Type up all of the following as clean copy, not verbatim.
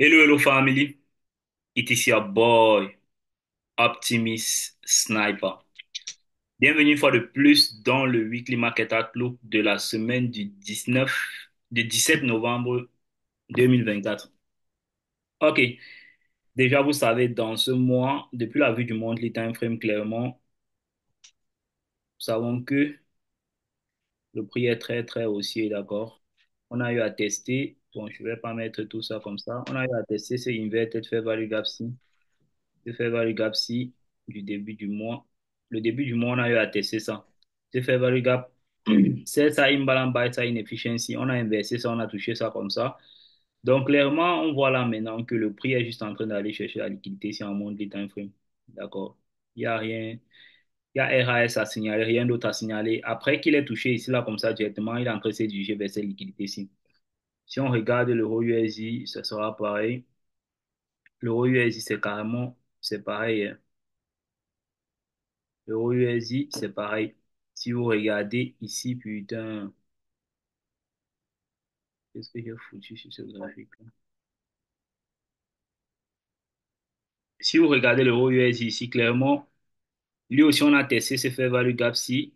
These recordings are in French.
Hello, hello family. It is your boy, Optimus Sniper. Bienvenue une fois de plus dans le Weekly Market Outlook de la semaine du 17 novembre 2024. Ok, déjà vous savez, dans ce mois, depuis la vue du monthly time frame, clairement, nous savons que le prix est très très haussier, d'accord? On a eu à tester, bon, je vais pas mettre tout ça comme ça, on a eu à tester ce Inverted Fair Value Gap-ci. De faire value gap si du début du mois. Le début du mois, on a eu à tester ça. De faire value gap, c'est ça, imbalance by ça, inefficiency. On a inversé ça, on a touché ça comme ça. Donc, clairement, on voit là maintenant que le prix est juste en train d'aller chercher la liquidité si on monte les time frame. D'accord. Il n'y a rien. Il y a RAS à signaler, rien d'autre à signaler. Après qu'il ait touché ici, là, comme ça, directement, il est en train de se diriger vers cette liquidité-ci. Si on regarde l'euro USD, ce sera pareil. L'euro USD, c'est pareil, hein. L'euro USD, c'est pareil. Si vous regardez ici, putain, qu'est-ce que j'ai foutu sur ce graphique-là? Si vous regardez l'euro USD ici, clairement, lui aussi, on a testé ce fair value gap-ci.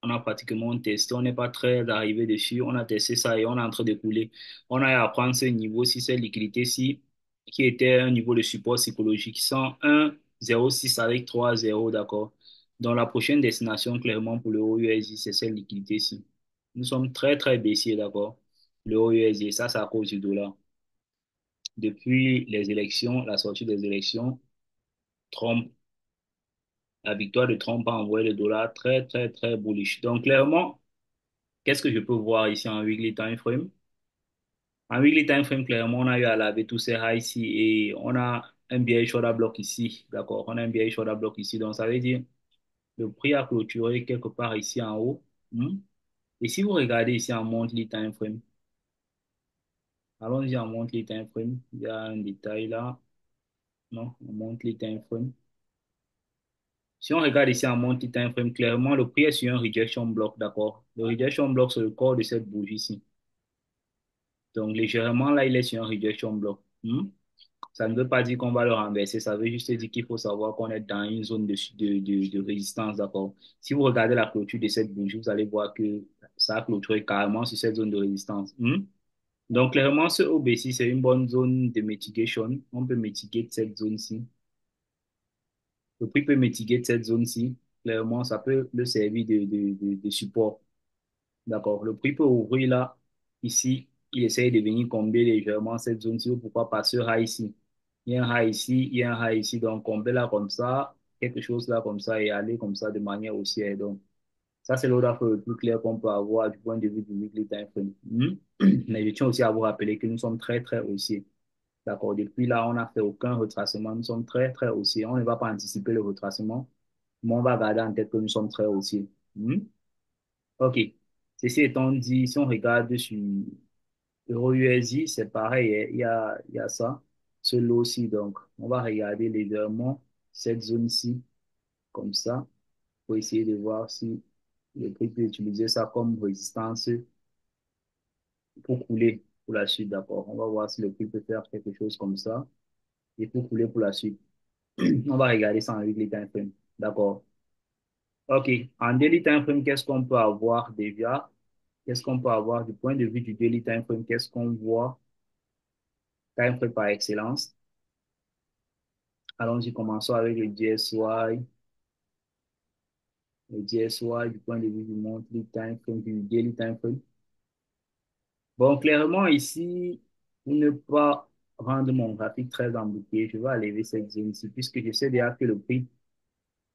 On a pratiquement testé. On n'est pas très arrivé dessus. On a testé ça et on est en train de couler. On a eu à prendre ce niveau, si cette liquidité-ci, qui était un niveau de support psychologique, 101,06 avec 3 zéros, d'accord. Donc, la prochaine destination, clairement, pour l'euro USD, c'est cette liquidité-ci. Nous sommes très, très baissiers, d'accord. L'euro USD, ça, c'est à cause du dollar. Depuis les élections, la sortie des élections, Trump, la victoire de Trump a envoyé le dollar très, très, très bullish. Donc, clairement, qu'est-ce que je peux voir ici en weekly time frame? En weekly time frame, clairement, on a eu à laver tous ces highs ici et on a un bearish order block ici. D'accord? On a un bearish order block ici. Donc, ça veut dire le prix a clôturé quelque part ici en haut. Hmm? Et si vous regardez ici en monthly time frame, allons-y en monthly time frame. Il y a un détail là. Non, en monthly time frame. Si on regarde ici en monthly time frame, clairement, le prix est sur un rejection block. D'accord? Le rejection block, c'est le corps de cette bougie ici. Donc, légèrement, là, il est sur un rejection block. Hmm? Ça ne veut pas dire qu'on va le renverser, ça veut juste dire qu'il faut savoir qu'on est dans une zone de résistance, d'accord? Si vous regardez la clôture de cette bougie, vous allez voir que ça a clôturé carrément sur cette zone de résistance. Hmm? Donc, clairement, ce OBC, c'est une bonne zone de mitigation. On peut mitiguer cette zone-ci. Le prix peut mitiguer cette zone-ci. Clairement, ça peut le servir de support. D'accord. Le prix peut ouvrir là, ici, il essaye de venir combler légèrement cette zone-ci ou pourquoi pas ce high ici. Il y a un high ici, il y a un high ici, donc combler là comme ça, quelque chose là comme ça et aller comme ça de manière haussière. Donc, ça, c'est l'ordre le plus clair qu'on peut avoir du point de vue du weekly time frame. Hmm? Mais je tiens aussi à vous rappeler que nous sommes très, très haussiers. D'accord. Depuis là, on n'a fait aucun retracement. Nous sommes très, très haussiers. On ne va pas anticiper le retracement, mais on va garder en tête que nous sommes très haussiers. Hmm? OK. Ceci étant dit, si on regarde sur Euro USD, c'est pareil, hein. Il y a ça, ce lot-ci. Donc, on va regarder légèrement cette zone-ci, comme ça, pour essayer de voir si le prix peut utiliser ça comme résistance pour couler pour la suite. D'accord. On va voir si le prix peut faire quelque chose comme ça et pour couler pour la suite. On va regarder ça en weekly time frame. D'accord. OK. En daily time frame, qu'est-ce qu'on peut avoir déjà? Qu'est-ce qu'on peut avoir du point de vue du daily time frame? Qu'est-ce qu'on voit? Time frame par excellence. Allons-y, commençons avec le DSY. Le DSY du point de vue du monthly time frame, du daily time frame. Bon, clairement, ici, pour ne pas rendre mon graphique très embouteillé, je vais enlever cette zone-ci, puisque je sais déjà que le prix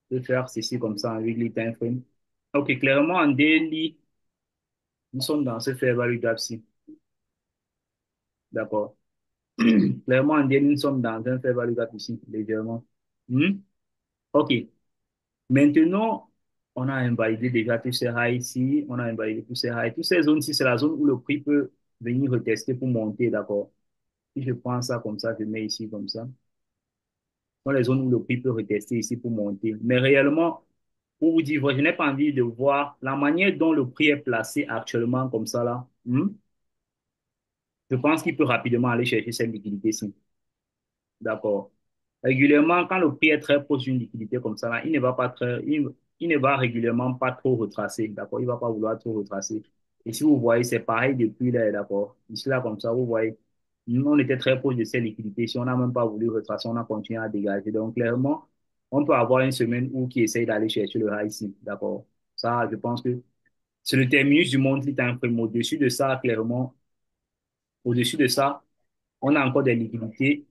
peut faire ceci comme ça en weekly time frame. OK, clairement, en daily, nous sommes dans ce fair value gap-ci. D'accord. Clairement, en daily, nous sommes dans un fair value gap ici, légèrement. Hmm? OK. Maintenant, on a invalidé déjà tous ces highs ici, on a invalidé tous ces highs. Toutes ces zones-ci, c'est la zone où le prix peut venir retester pour monter, d'accord? Si je prends ça comme ça, je mets ici comme ça. Ce sont les zones où le prix peut retester ici pour monter. Mais réellement, pour vous dire, je n'ai pas envie de voir la manière dont le prix est placé actuellement comme ça là. Hmm? Je pense qu'il peut rapidement aller chercher cette liquidité-ci. D'accord. Régulièrement, quand le prix est très proche d'une liquidité comme ça, là, il ne va pas très, il ne va régulièrement pas trop retracer. D'accord. Il ne va pas vouloir trop retracer. Et si vous voyez, c'est pareil depuis là, d'accord. Ici, là, comme ça, vous voyez, nous, on était très proche de ces liquidités. Si on n'a même pas voulu retracer, on a continué à dégager. Donc, clairement, on peut avoir une semaine où qui essaye d'aller chercher le high ici. D'accord. Ça, je pense que c'est le terminus du monthly time frame. Au-dessus de ça, clairement, au-dessus de ça, on a encore des liquidités,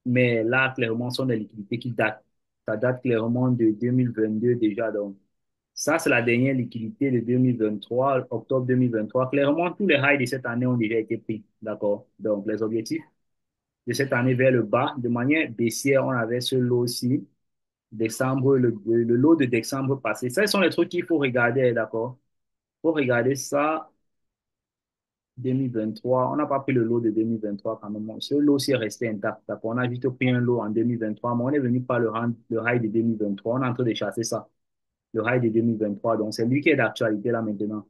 mais là, clairement, ce sont des liquidités qui datent. Ça date clairement de 2022 déjà. Donc, ça, c'est la dernière liquidité de 2023, octobre 2023. Clairement, tous les highs de cette année ont déjà été pris. D'accord? Donc, les objectifs de cette année vers le bas, de manière baissière, on avait ce lot-ci, décembre, le lot de décembre passé. Ça, ce sont les trucs qu'il faut regarder. D'accord? Il faut regarder ça 2023, on n'a pas pris le lot de 2023 quand même. Ce lot-ci est resté intact. D'accord? On a juste pris un lot en 2023, mais on est venu par le high de 2023. On est en train de chasser ça, le high de 2023. Donc, c'est lui qui est d'actualité là maintenant.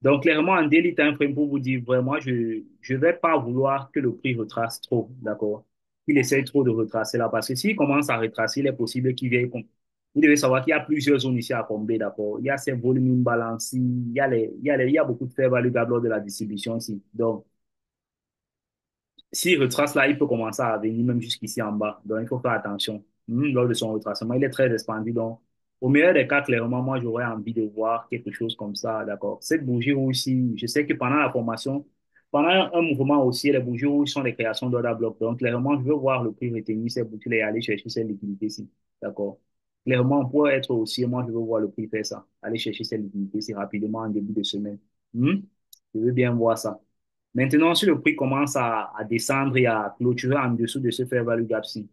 Donc, clairement, en daily time frame, pour vous dire vraiment, je vais pas vouloir que le prix retrace trop, d'accord? Il essaye trop de retracer là, parce que s'il commence à retracer, il est possible qu'il vienne. Vous devez savoir qu'il y a plusieurs zones ici à combler, d'accord? Il y a ces volumes imbalance, il y a beaucoup de fair value gap lors de la distribution ici. Donc, s'il retrace là, il peut commencer à venir même jusqu'ici en bas. Donc, il faut faire attention lors de son retracement. Il est très expandu. Donc, au meilleur des cas, clairement, moi, j'aurais envie de voir quelque chose comme ça. D'accord. Cette bougie rouge aussi, je sais que pendant la formation, pendant un mouvement aussi, les bougies rouges sont des créations d'order bloc. Donc, clairement, je veux voir le prix retenir ces bougies et aller chercher ces liquidités-ci. D'accord. Clairement, pour être aussi, moi, je veux voir le prix faire ça. Aller chercher ces liquidités-ci rapidement en début de semaine. Hmm? Je veux bien voir ça. Maintenant, si le prix commence à descendre et à clôturer en dessous de ce fair value gap-ci,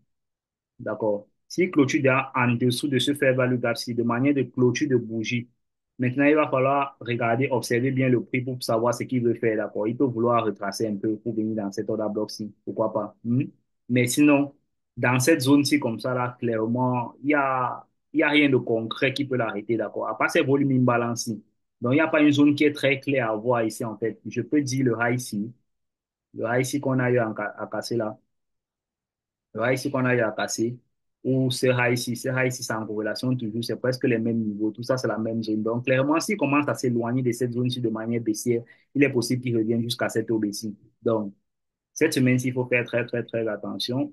d'accord? S'il clôture en dessous de ce fair value gap-ci, de manière de clôture de bougie, maintenant, il va falloir regarder, observer bien le prix pour savoir ce qu'il veut faire, d'accord? Il peut vouloir retracer un peu pour venir dans cet order bloc-ci, pourquoi pas? Mais sinon, dans cette zone-ci, comme ça, là, clairement, il y a rien de concret qui peut l'arrêter, d'accord? À part ces volumes imbalancés. Donc, il n'y a pas une zone qui est très claire à voir ici, en fait. Je peux dire le high ici. Le high ici qu'on a eu à casser là, le high ici qu'on a eu à casser, ou ce high ici, c'est en corrélation toujours, c'est presque les mêmes niveaux, tout ça, c'est la même zone. Donc, clairement, s'il commence à s'éloigner de cette zone-ci de manière baissière, il est possible qu'il revienne jusqu'à cette eau-ci. Donc, cette semaine-ci, il faut faire très, très, très attention.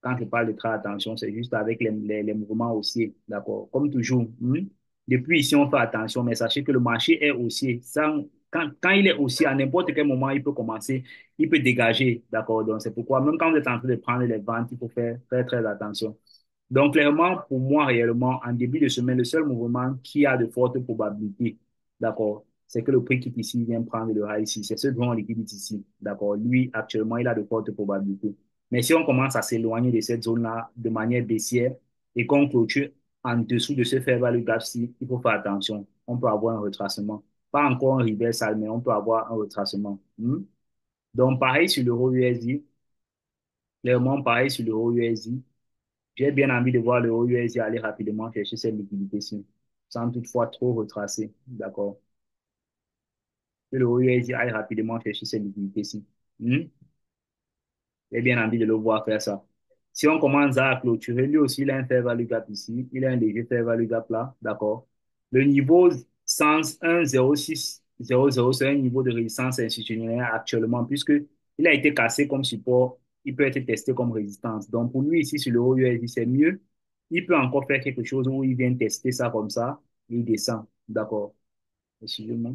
Quand je parle de très attention, c'est juste avec les mouvements haussiers, d'accord? Comme toujours, depuis ici, on fait attention, mais sachez que le marché est haussier. Quand il est haussier, à n'importe quel moment, il peut commencer, il peut dégager, d'accord? Donc, c'est pourquoi, même quand vous êtes en train de prendre les ventes, il faut faire très, très attention. Donc, clairement, pour moi, réellement, en début de semaine, le seul mouvement qui a de fortes probabilités, d'accord, c'est que le prix quitte ici, vient prendre le high ici. C'est ce grand liquide ici, d'accord. Lui, actuellement, il a de fortes probabilités. Mais si on commence à s'éloigner de cette zone-là de manière baissière et qu'on clôture en dessous de ce fair value gap-ci, il faut faire attention. On peut avoir un retracement. Pas encore un reversal, mais on peut avoir un retracement. Donc, pareil sur l'euro USD, clairement, pareil sur l'euro USD. J'ai bien envie de voir l'euro USD aller rapidement chercher cette liquidité-ci, sans toutefois trop retracer. D'accord. Que l'euro USD aille rapidement chercher cette liquidité-ci. J'ai bien envie de le voir faire ça. Si on commence à clôturer, lui aussi, il a un fair value gap ici. Il a un léger fair value gap là. D'accord. Le niveau 101,06,00, c'est un niveau de résistance institutionnelle actuellement, puisque il a été cassé comme support. Il peut être testé comme résistance. Donc, pour lui, ici, sur le USD, c'est mieux. Il peut encore faire quelque chose où il vient tester ça comme ça. Et il descend. D'accord. Excusez-moi.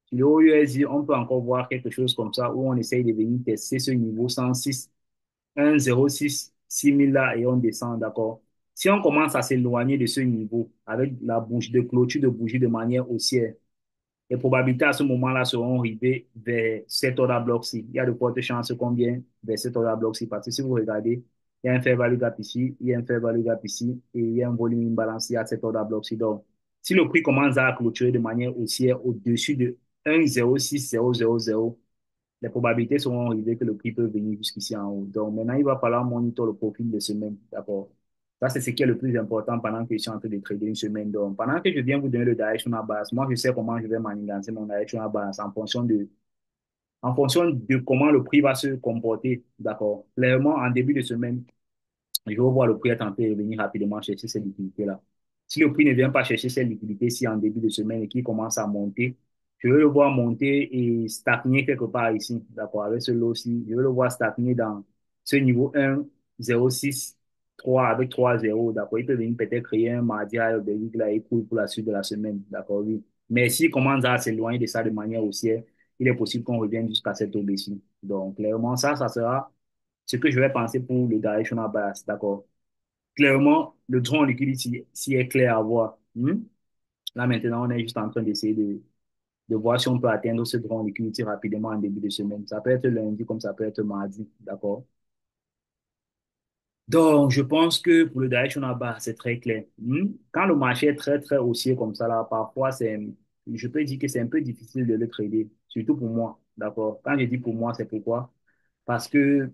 Sur le USD, on peut encore voir quelque chose comme ça où on essaye de venir tester ce niveau 106 1,06 6000 là et on descend, d'accord? Si on commence à s'éloigner de ce niveau avec la bougie de clôture de bougie de manière haussière, les probabilités à ce moment-là seront arrivées vers cet order bloc-ci. Il y a de fortes chances qu'on vienne vers cet order bloc-ci parce que si vous regardez, il y a un fair value gap ici, il y a un fair value gap ici et il y a un volume imbalancé à cet order bloc-ci. Donc, si le prix commence à clôturer de manière haussière au-dessus de 1,06000, les probabilités seront arrivées que le prix peut venir jusqu'ici en haut. Donc maintenant, il va falloir monitorer le profil de semaine. D'accord. Ça, c'est ce qui est le plus important pendant que je suis en train de trader une semaine. Donc, pendant que je viens vous donner le direction à base, moi, je sais comment je vais manigancer mon direction à base en fonction En fonction de comment le prix va se comporter, d'accord. Clairement, en début de semaine, je vais voir le prix être en train de revenir rapidement chercher ces liquidités-là. Si le prix ne vient pas chercher ces liquidités-ci en début de semaine et qu'il commence à monter, je vais le voir monter et stagner quelque part ici, d'accord, avec ce lot-ci. Je vais le voir stagner dans ce niveau 1, 0,6, 3 avec 3, 0, d'accord. Il peut venir peut-être créer un mardi à Belgique là et pour la suite de la semaine, d'accord, oui. Mais s'il commence à s'éloigner de ça de manière haussière, il est possible qu'on revienne jusqu'à cette aube-ci. Donc, clairement, ça sera ce que je vais penser pour le directional bias, d'accord. Clairement, le draw en liquidity, s'il est clair à voir. Là, maintenant, on est juste en train d'essayer de voir si on peut atteindre ce draw en liquidity rapidement en début de semaine. Ça peut être lundi comme ça peut être mardi, d'accord. Donc, je pense que pour le directional bas, c'est très clair. Quand le marché est très, très haussier comme ça, là, parfois, je peux dire que c'est un peu difficile de le trader, surtout pour moi, d'accord. Quand je dis pour moi, c'est pourquoi? Parce que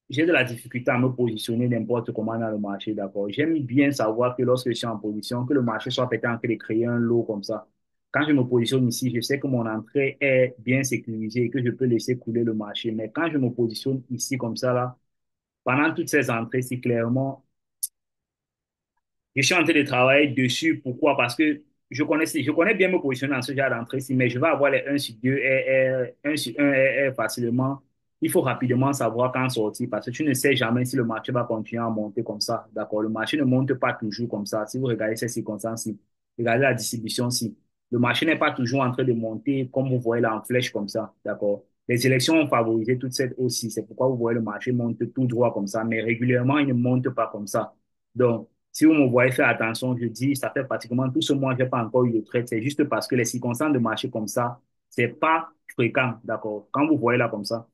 j'ai de la difficulté à me positionner n'importe comment dans le marché, d'accord. J'aime bien savoir que lorsque je suis en position, que le marché soit peut-être en train de créer un lot comme ça. Quand je me positionne ici, je sais que mon entrée est bien sécurisée et que je peux laisser couler le marché. Mais quand je me positionne ici comme ça, là, pendant toutes ces entrées, c'est clairement je suis en train de travailler dessus. Pourquoi? Parce que je connais bien me positionner dans ce genre d'entrée-ci, mais je vais avoir les 1 sur 2 et 1 sur 1 et facilement. Il faut rapidement savoir quand sortir parce que tu ne sais jamais si le marché va continuer à monter comme ça. D'accord? Le marché ne monte pas toujours comme ça. Si vous regardez ces circonstances-ci, regardez la distribution-ci. Le marché n'est pas toujours en train de monter comme vous voyez là en flèche comme ça. D'accord? Les élections ont favorisé toute cette hausse-ci. C'est pourquoi vous voyez le marché monte tout droit comme ça, mais régulièrement, il ne monte pas comme ça. Donc, si vous me voyez faire attention, je dis, ça fait pratiquement tout ce mois, je n'ai pas encore eu de trade. C'est juste parce que les circonstances de marché comme ça, c'est pas fréquent, d'accord? Quand vous voyez là comme ça,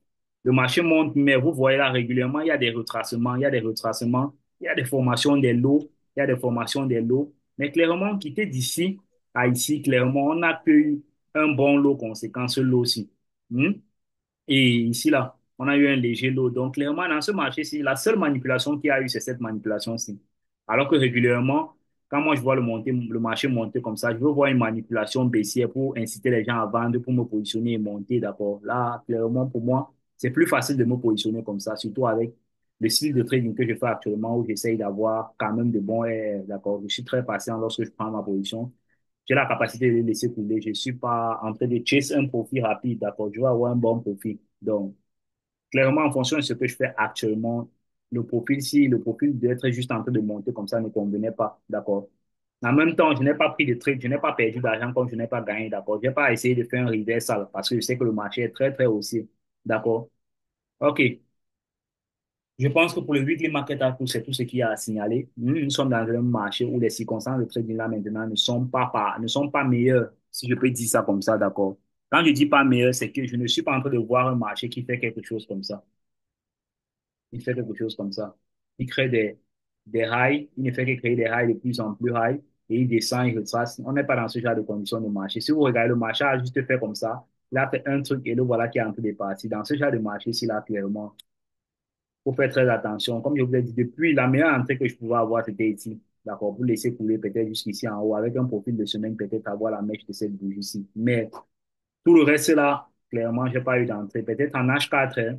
le marché monte, mais vous voyez là régulièrement, il y a des retracements, il y a des retracements, il y a des formations des lots, il y a des formations des lots. Mais clairement, quitter d'ici à ici, clairement, on n'a eu un bon lot conséquent, ce lot-ci. Hmm? Et ici, là, on a eu un léger lot. Donc, clairement, dans ce marché-ci, la seule manipulation qu'il y a eu, c'est cette manipulation-ci. Alors que régulièrement, quand moi, je vois le marché monter comme ça, je veux voir une manipulation baissière pour inciter les gens à vendre, pour me positionner et monter, d'accord. Là, clairement, pour moi, c'est plus facile de me positionner comme ça, surtout avec le style de trading que je fais actuellement, où j'essaye d'avoir quand même de bons R, d'accord. Je suis très patient lorsque je prends ma position. J'ai la capacité de les laisser couler. Je ne suis pas en train de chase un profit rapide, d'accord? Je veux avoir un bon profit. Donc, clairement, en fonction de ce que je fais actuellement, si le profil d'être juste en train de monter comme ça ne convenait pas, d'accord? En même temps, je n'ai pas pris de trade, je n'ai pas perdu d'argent comme je n'ai pas gagné, d'accord? Je n'ai pas essayé de faire un reversal parce que je sais que le marché est très, très haussier, d'accord? OK. Je pense que pour le weekly market outlook, c'est tout ce qu'il y a à signaler. Nous sommes dans un marché où les circonstances de trading là maintenant ne sont pas meilleures, si je peux dire ça comme ça, d'accord. Quand je dis pas meilleur, c'est que je ne suis pas en train de voir un marché qui fait quelque chose comme ça. Il fait quelque chose comme ça. Il crée des highs, il ne fait que créer des highs de plus en plus high et il descend, il retrace. On n'est pas dans ce genre de conditions de marché. Si vous regardez le marché a juste fait comme ça, il a fait un truc et le voilà qui est en train de partir. Dans ce genre de marché, s'il a clairement faut faire très attention. Comme je vous l'ai dit, depuis la meilleure entrée que je pouvais avoir, c'était ici. D'accord, vous laisser couler peut-être jusqu'ici en haut, avec un profil de semaine, peut-être avoir la mèche de cette bougie-ci. Mais tout le reste là, clairement, j'ai pas eu d'entrée. Peut-être en H4, hein.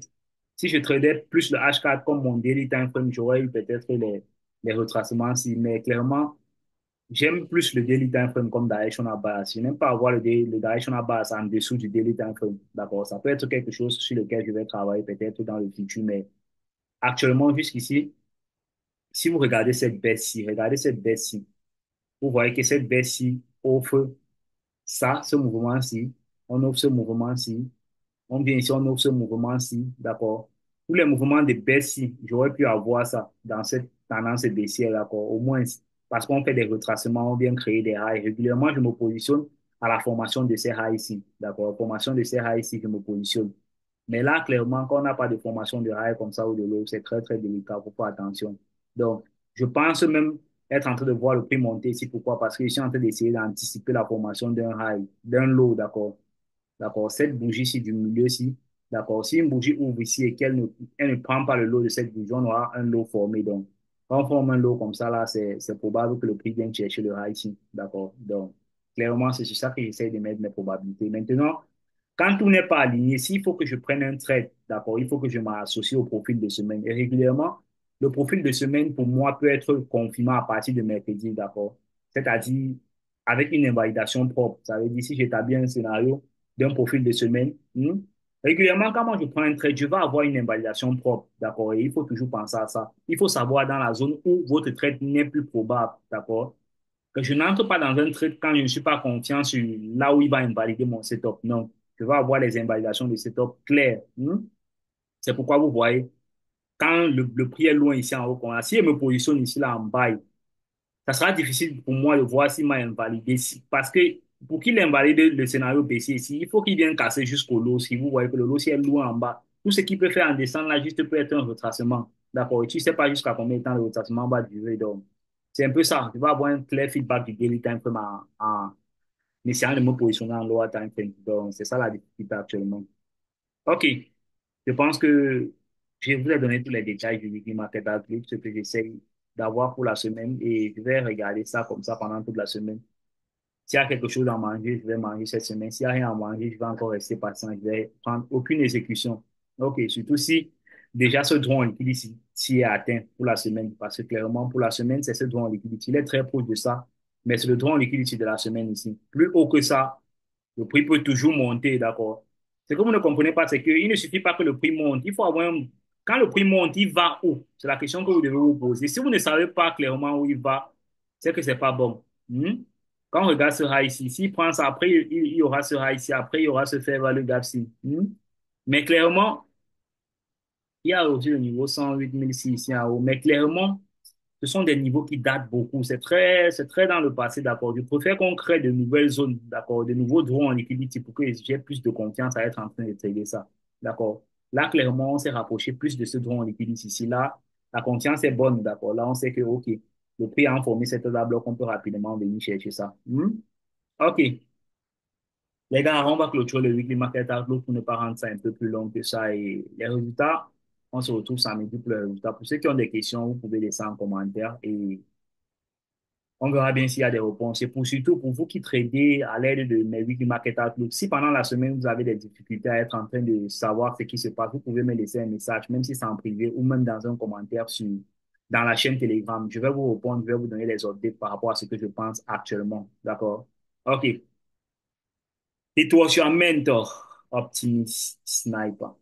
Si je tradais plus le H4 comme mon daily time frame, j'aurais eu peut-être les retracements-ci. Mais clairement, j'aime plus le daily time frame comme directional bias. Je n'aime pas avoir le directional bias en dessous du daily time frame. D'accord, ça peut être quelque chose sur lequel je vais travailler peut-être dans le futur, mais actuellement, jusqu'ici, si vous regardez cette baisse-ci, vous voyez que cette baisse-ci offre ça, ce mouvement-ci, on offre ce mouvement-ci, on vient ici, on offre ce mouvement-ci, d'accord? Tous les mouvements de baisse-ci, j'aurais pu avoir ça dans cette tendance baissière, d'accord? Au moins, parce qu'on fait des retracements, on vient créer des highs. Régulièrement, je me positionne à la formation de ces highs-ci, d'accord? Formation de ces highs-ci, je me positionne. Mais là, clairement, quand on n'a pas de formation de high comme ça ou de low, c'est très, très délicat. Il faut faire attention. Donc, je pense même être en train de voir le prix monter ici. Pourquoi? Parce que je suis en train d'essayer d'anticiper la formation d'un high, d'un low, d'accord? D'accord? Cette bougie-ci du milieu-ci, d'accord? Si une bougie ouvre ici et elle ne prend pas le low de cette bougie, on aura un low formé. Donc, quand on forme un low comme ça, là, c'est probable que le prix vienne chercher le high ici. D'accord? Donc, clairement, c'est sur ça que j'essaie de mettre mes probabilités. Maintenant, Quand tout n'est pas aligné, s'il faut que je prenne un trade, d'accord, il faut que je m'associe au profil de semaine. Et régulièrement, le profil de semaine, pour moi, peut être confirmé à partir de mercredi, d'accord. C'est-à-dire avec une invalidation propre. Ça veut dire si j'établis un scénario d'un profil de semaine, régulièrement, quand moi je prends un trade, je vais avoir une invalidation propre, d'accord. Et il faut toujours penser à ça. Il faut savoir dans la zone où votre trade n'est plus probable, d'accord, que je n'entre pas dans un trade quand je ne suis pas confiant sur là où il va invalider mon setup. Non, je vais avoir les invalidations de setup claires. C'est pourquoi vous voyez, quand le prix est loin ici en haut, si je me positionne ici là en bas, ça sera difficile pour moi de voir s'il m'a invalidé. Parce que pour qu'il invalide le scénario baissier ici, il faut qu'il vienne casser jusqu'au lot. Si vous voyez que le lot est loin en bas, tout ce qu'il peut faire en descendant là, juste peut être un retracement. D'accord? Et tu ne sais pas jusqu'à combien de temps le retracement va durer. Donc, c'est un peu ça. Tu vas avoir un clair feedback du daily time frame en essayant de me positionner en lower time frame. Donc, c'est ça la difficulté actuellement. OK. Je pense que je vous ai donné tous les détails du weekly market outlook, ce que j'essaie d'avoir pour la semaine et je vais regarder ça comme ça pendant toute la semaine. S'il y a quelque chose à manger, je vais manger cette semaine. S'il n'y a rien à manger, je vais encore rester patient. Je vais prendre aucune exécution. OK, surtout si déjà ce droit en liquidity est atteint pour la semaine. Parce que clairement, pour la semaine, c'est ce droit en liquidity. Il est très proche de ça, mais c'est le droit en liquidity de la semaine ici. Plus haut que ça, le prix peut toujours monter, d'accord? Ce que vous ne comprenez pas, c'est qu'il ne suffit pas que le prix monte. Il faut avoir un... Quand le prix monte, il va où? C'est la question que vous devez vous poser. Si vous ne savez pas clairement où il va, c'est que c'est pas bon. Quand on regarde ce high ici, s'il prend ça, après, il y aura ce high ici, après, il y aura ce fair value gap ici. Mais clairement, il y a aussi le niveau 108 006 ici en haut. Mais clairement, ce sont des niveaux qui datent beaucoup. C'est très dans le passé, d'accord. Je préfère qu'on crée de nouvelles zones, d'accord, de nouveaux droits en liquidité pour que j'ai plus de confiance à être en train de trader ça, d'accord. Là, clairement, on s'est rapproché plus de ce droit en liquidité ici. Là, la confiance est bonne, d'accord. Là, on sait que, OK, le prix a informé cette bloc, on peut rapidement venir chercher ça. OK. Les gars, on va clôturer le weekly market outlook pour ne pas rendre ça un peu plus long que ça. Et les résultats, on se retrouve samedi pour les résultats. Pour ceux qui ont des questions, vous pouvez laisser en commentaire et on verra bien s'il y a des réponses. Et pour surtout pour vous qui tradez à l'aide de mes weekly market outlook, si pendant la semaine vous avez des difficultés à être en train de savoir ce qui se passe, vous pouvez me laisser un message, même si c'est en privé ou même dans un commentaire dans la chaîne Telegram. Je vais vous répondre, je vais vous donner les updates par rapport à ce que je pense actuellement. D'accord? OK. Et toi, je suis un mentor, optimiste, sniper.